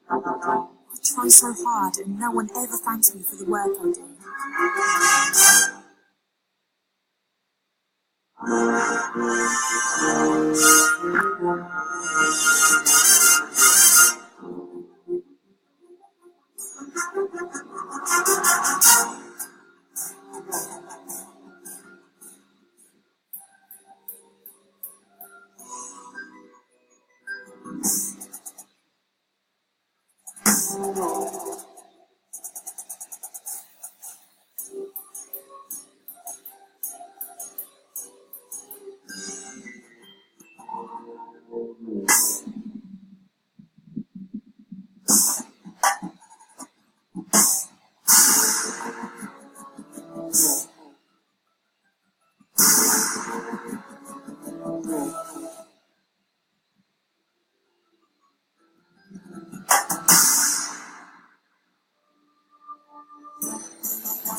I try so hard and no one ever thanks me for the work I do.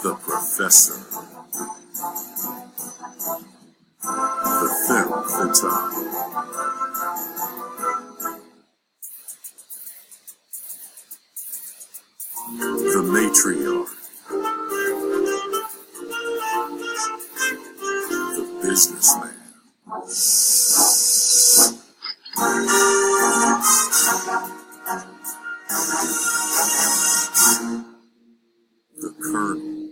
The Professor. The Femme Fatale. The Matriarch. The Businessman. The Colonel.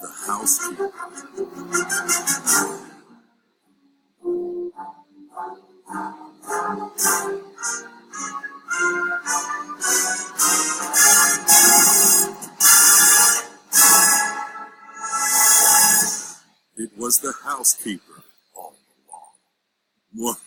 The Housekeeper. It was the housekeeper all along.